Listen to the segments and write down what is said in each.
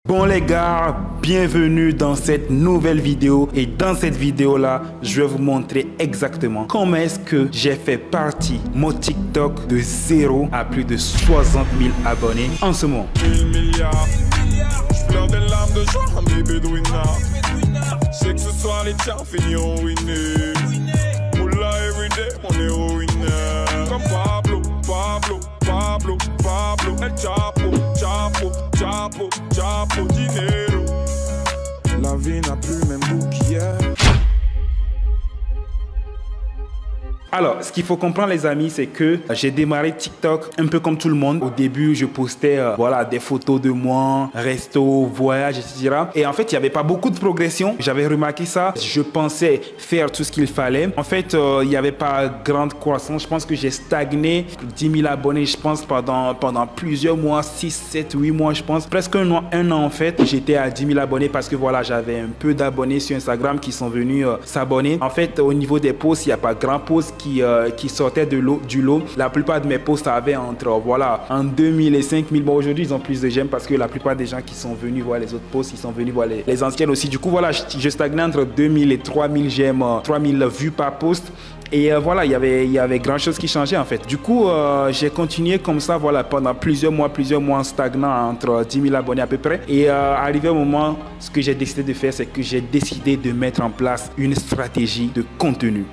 Bon les gars, bienvenue dans cette nouvelle vidéo et dans cette vidéo là, je vais vous montrer exactement comment est-ce que j'ai fait partie mon TikTok de 0 à plus de 60 000 abonnés en ce moment. 1000 milliards, je pleure des larmes de joie à mes bédouinas. Je sais que ce soir les tiens finiront ruinés. Moula everyday, mon héroïne. Comme Pablo, Pablo, Pablo, Pablo. El Chapo, Chapo, Chapo, Chapo, dinero. La vie n'a plus le même goût qu'hier. Alors, ce qu'il faut comprendre les amis, c'est que j'ai démarré TikTok un peu comme tout le monde. Au début, je postais voilà, des photos de moi, resto, voyage, etc. Et en fait, il n'y avait pas beaucoup de progression. J'avais remarqué ça. Je pensais faire tout ce qu'il fallait. En fait, il n'y avait pas grande croissance. Je pense que j'ai stagné 10 000 abonnés, je pense, pendant plusieurs mois, 6, 7, 8 mois, je pense. Presque un an en fait, j'étais à 10 000 abonnés parce que voilà, j'avais un peu d'abonnés sur Instagram qui sont venus s'abonner. En fait, au niveau des posts, il n'y a pas grand post qui sortaient du lot. La plupart de mes posts avaient entre 2000 et 5000. Bon, aujourd'hui, ils ont plus de j'aime parce que la plupart des gens qui sont venus voir les autres posts, ils sont venus voir les anciennes aussi. Du coup, voilà, je stagnais entre 2000 et 3000 j'aime, 3000 vues par post. Et voilà, il y avait grand chose qui changeait en fait. Du coup, j'ai continué comme ça, voilà, pendant plusieurs mois stagnant entre 10 000 abonnés à peu près. Et arrivé au moment, ce que j'ai décidé de faire, c'est que j'ai décidé de mettre en place une stratégie de contenu.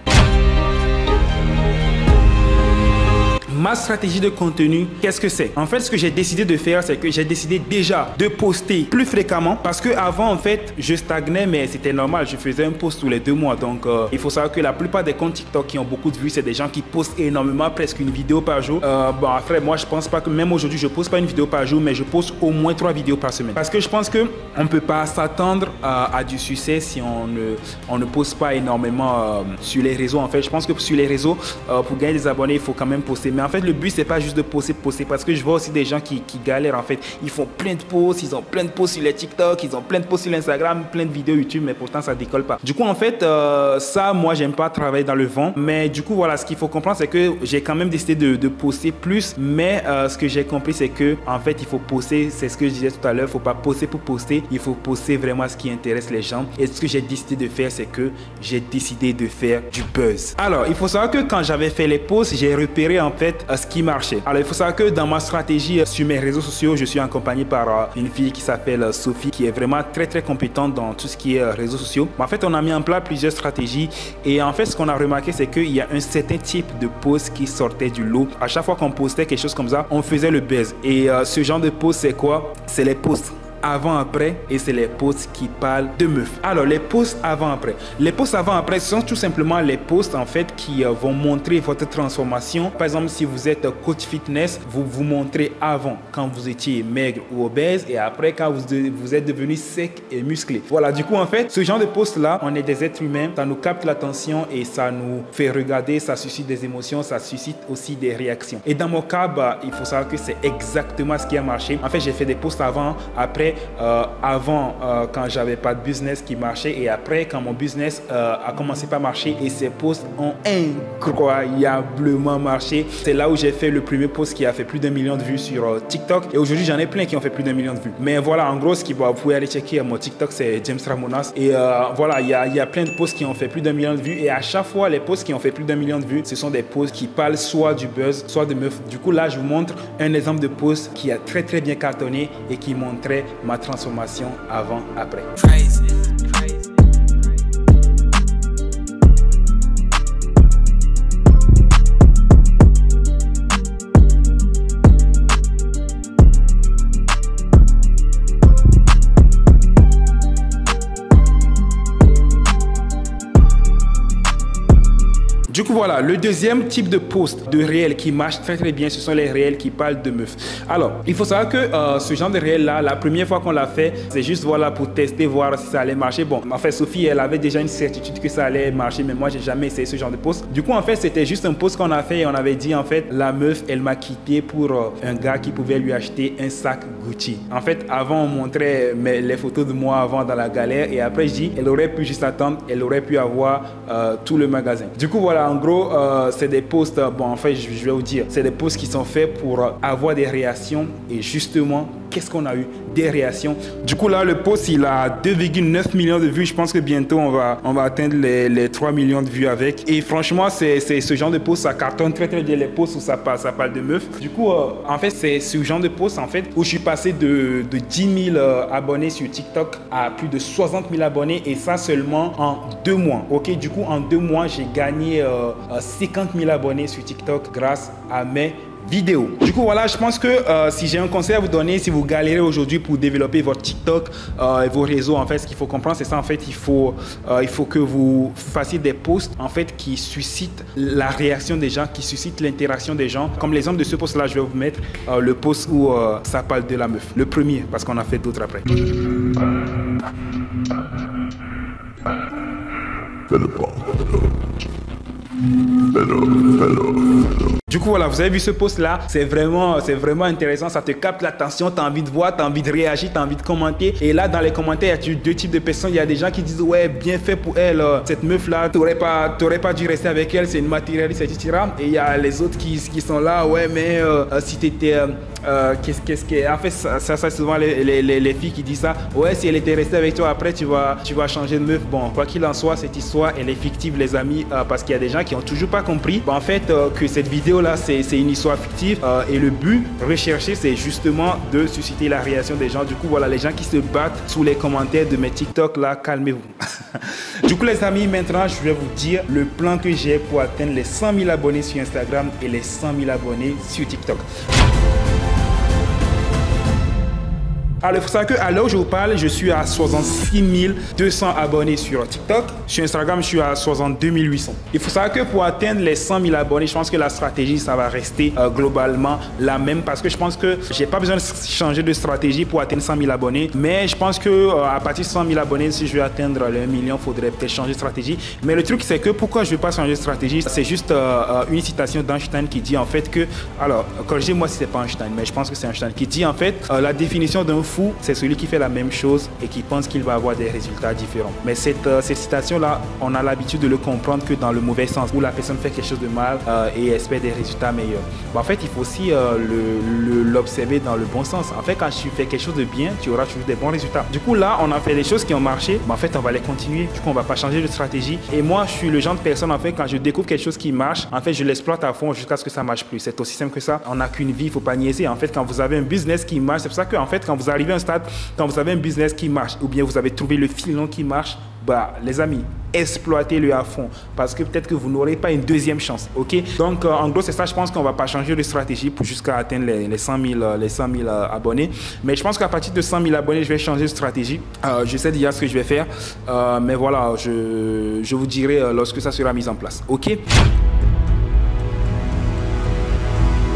Ma stratégie de contenu, qu'est-ce que c'est? En fait, ce que j'ai décidé de faire, c'est que j'ai décidé déjà de poster plus fréquemment parce que avant, en fait, je stagnais, mais c'était normal. Je faisais un post tous les 2 mois. Donc, il faut savoir que la plupart des comptes TikTok qui ont beaucoup de vues, c'est des gens qui postent énormément, presque une vidéo par jour. Bon, après, moi, je pense pas que même aujourd'hui, je poste pas une vidéo par jour, mais je poste au moins 3 vidéos par semaine. Parce que je pense que on peut pas s'attendre à du succès si on ne poste pas énormément sur les réseaux. En fait, je pense que sur les réseaux, pour gagner des abonnés, il faut quand même poster. Mais en fait, le but, c'est pas juste de poster, parce que je vois aussi des gens qui galèrent en fait. Ils font plein de posts, ils ont plein de posts sur les TikTok, ils ont plein de posts sur Instagram, plein de vidéos YouTube, mais pourtant ça décolle pas. Du coup, en fait, ça, moi, j'aime pas travailler dans le vent. Mais du coup, voilà, ce qu'il faut comprendre, c'est que j'ai quand même décidé de poster plus. Mais ce que j'ai compris, c'est que en fait, il faut poster, c'est ce que je disais tout à l'heure, il faut pas poster pour poster, il faut poster vraiment ce qui intéresse les gens. Et ce que j'ai décidé de faire, c'est que j'ai décidé de faire du buzz. Alors, il faut savoir que quand j'avais fait les posts, j'ai repéré en fait ce qui marchait. Alors, il faut savoir que dans ma stratégie sur mes réseaux sociaux, je suis accompagné par une fille qui s'appelle Sophie, qui est vraiment très compétente dans tout ce qui est réseaux sociaux. En fait, on a mis en place plusieurs stratégies et en fait, ce qu'on a remarqué, c'est qu'il y a un certain type de post qui sortait du lot. À chaque fois qu'on postait quelque chose comme ça, on faisait le buzz. Et ce genre de post, c'est quoi? C'est les posts avant-après et c'est les posts qui parlent de meufs. Alors, les posts avant-après. Les posts avant-après sont tout simplement les posts en fait qui vont montrer votre transformation. Par exemple, si vous êtes coach fitness, vous vous montrez avant quand vous étiez maigre ou obèse et après quand vous êtes devenu sec et musclé. Voilà, du coup, en fait, ce genre de posts-là, on est des êtres humains, ça nous capte l'attention et ça nous fait regarder, ça suscite des émotions, ça suscite aussi des réactions. Et dans mon cas, il faut savoir que c'est exactement ce qui a marché. En fait, j'ai fait des posts avant, après, quand j'avais pas de business qui marchait et après quand mon business a commencé par marcher et ces posts ont incroyablement marché. C'est là où j'ai fait le premier post qui a fait plus d'1 million de vues sur TikTok et aujourd'hui j'en ai plein qui ont fait plus d'1 million de vues. Mais voilà, en gros, vous pouvez aller checker mon TikTok, c'est James Ramonas et voilà, il y a plein de posts qui ont fait plus d'1 million de vues et à chaque fois les posts qui ont fait plus d'1 million de vues, ce sont des posts qui parlent soit du buzz, soit de meufs. Du coup là, je vous montre un exemple de post qui a très bien cartonné et qui montrait ma transformation avant-après. Du coup, voilà, le deuxième type de post de réel qui marche très bien, ce sont les réels qui parlent de meufs. Alors, il faut savoir que ce genre de réel-là, la première fois qu'on l'a fait, c'est juste voilà, pour tester, voir si ça allait marcher. Bon, en fait, Sophie, elle avait déjà une certitude que ça allait marcher, mais moi, j'ai jamais essayé ce genre de post. Du coup, en fait, c'était juste un post qu'on a fait et on avait dit, en fait, la meuf, elle m'a quitté pour un gars qui pouvait lui acheter un sac Gucci. En fait, avant, on montrait les photos de moi avant dans la galère et après, je dis, elle aurait pu juste attendre, elle aurait pu avoir tout le magasin. Du coup, voilà, en gros, c'est des posts, bon, en fait, je vais vous dire, c'est des posts qui sont faits pour avoir des réactions et justement qu'est-ce qu'on a eu? Des réactions. Du coup là, le post il a 2,9 millions de vues. Je pense que bientôt on va atteindre les 3 millions de vues avec. Et franchement, c'est ce genre de post, ça cartonne très bien, les posts où ça parle de meufs. Du coup, en fait, c'est ce genre de post en fait où je suis passé de 10 000 abonnés sur TikTok à plus de 60 000 abonnés, et ça seulement en 2 mois. Ok, du coup en 2 mois j'ai gagné 50 000 abonnés sur TikTok grâce à mes vidéo. Du coup voilà, je pense que si j'ai un conseil à vous donner, si vous galérez aujourd'hui pour développer votre TikTok et vos réseaux, en fait ce qu'il faut comprendre c'est ça, en fait il faut que vous fassiez des posts en fait qui suscitent la réaction des gens, qui suscitent l'interaction des gens. Comme l'exemple de ce post là, je vais vous mettre le post où ça parle de la meuf, le premier, parce qu'on a fait d'autres après. Du coup voilà, vous avez vu ce post là, c'est vraiment intéressant, ça te capte l'attention, tu as envie de voir, tu as envie de réagir, tu as envie de commenter. Et là dans les commentaires, il y a deux types de personnes. Il y a des gens qui disent ouais, bien fait pour elle, cette meuf là, t'aurais pas dû rester avec elle, c'est une matérialiste, etc. Et il y a les autres qui sont là, ouais mais si t'étais qu'est-ce que en fait ça souvent les filles qui disent ça, ouais si elle était restée avec toi après tu vas changer de meuf. Bon, quoi qu'il en soit, cette histoire elle est fictive les amis, parce qu'il y a des gens qui ont toujours pas compris en fait que cette vidéo là c'est une histoire fictive, et le but recherché c'est justement de susciter la réaction des gens. Du coup voilà, les gens qui se battent sous les commentaires de mes TikTok là, calmez-vous. Du coup les amis, maintenant je vais vous dire le plan que j'ai pour atteindre les 100 000 abonnés sur Instagram et les 100 000 abonnés sur TikTok. Alors, il faut savoir qu'à l'heure où je vous parle, je suis à 66 200 abonnés sur TikTok. Sur Instagram, je suis à 62 800. Il faut savoir que pour atteindre les 100 000 abonnés, je pense que la stratégie, ça va rester globalement la même, parce que je pense que j'ai pas besoin de changer de stratégie pour atteindre 100 000 abonnés. Mais je pense que à partir de 100 000 abonnés, si je veux atteindre le 1 million, il faudrait peut-être changer de stratégie. Mais le truc, c'est que pourquoi je ne vais pas changer de stratégie, c'est juste une citation d'Einstein qui dit en fait que, alors, corrigez-moi si c'est pas Einstein, mais je pense que c'est Einstein qui dit en fait la définition d'un fou, c'est celui qui fait la même chose et qui pense qu'il va avoir des résultats différents. Mais cette citation-là, on a l'habitude de le comprendre que dans le mauvais sens, où la personne fait quelque chose de mal et espère des résultats meilleurs. Bon, en fait, il faut aussi l'observer dans le bon sens. En fait, quand tu fais quelque chose de bien, tu auras toujours des bons résultats. Du coup, là, on a fait des choses qui ont marché, mais en fait, on va les continuer. Du coup, on va pas changer de stratégie. Et moi, je suis le genre de personne, en fait, quand je découvre quelque chose qui marche, en fait, je l'exploite à fond jusqu'à ce que ça marche plus. C'est aussi simple que ça. On n'a qu'une vie, il faut pas niaiser. En fait, quand vous avez un business qui marche, c'est pour ça que, en fait, quand vous arrivez à un stade, quand vous avez un business qui marche, ou bien vous avez trouvé le filon qui marche, bah, les amis, exploitez-le à fond, parce que peut-être que vous n'aurez pas une deuxième chance, ok? Donc, en gros, c'est ça, je pense qu'on va pas changer de stratégie pour jusqu'à atteindre les 100 000 abonnés. Mais je pense qu'à partir de 100 000 abonnés, je vais changer de stratégie. Je sais déjà ce que je vais faire, mais voilà, je vous dirai lorsque ça sera mis en place, ok?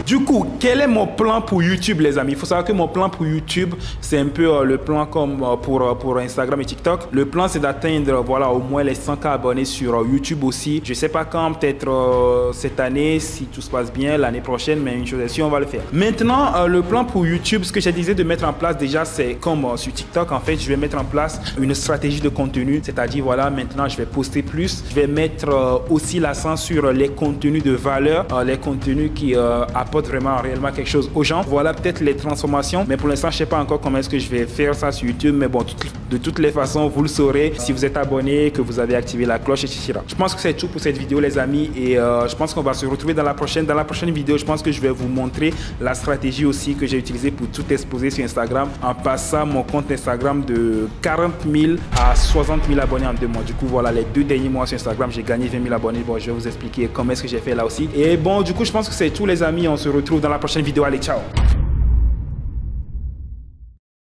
Du coup, quel est mon plan pour YouTube, les amis? Il faut savoir que mon plan pour YouTube, c'est un peu le plan comme pour Instagram et TikTok. Le plan, c'est d'atteindre voilà, au moins les 100K abonnés sur YouTube aussi. Je ne sais pas quand, peut-être cette année, si tout se passe bien, l'année prochaine, mais une chose est sûre, on va le faire. Maintenant, le plan pour YouTube, ce que j'ai disais de mettre en place déjà, c'est comme sur TikTok, en fait, je vais mettre en place une stratégie de contenu. C'est-à-dire, voilà, maintenant, je vais poster plus. Je vais mettre aussi l'accent sur les contenus de valeur, les contenus qui apportent réellement quelque chose aux gens. Voilà peut-être les transformations, mais pour l'instant je sais pas encore comment est-ce que je vais faire ça sur YouTube, mais bon, de toutes les façons vous le saurez si vous êtes abonné, que vous avez activé la cloche, etc. Je pense que c'est tout pour cette vidéo, les amis, et je pense qu'on va se retrouver dans la prochaine vidéo. Je pense que je vais vous montrer la stratégie aussi que j'ai utilisée pour tout exposer sur Instagram, en passant mon compte Instagram de 40 000 à 60 000 abonnés en 2 mois. Du coup voilà, les 2 derniers mois sur Instagram j'ai gagné 20 000 abonnés. Bon, je vais vous expliquer comment est-ce que j'ai fait là aussi. Et bon, du coup je pense que c'est tout, les amis. On se retrouve dans la prochaine vidéo. Allez, ciao!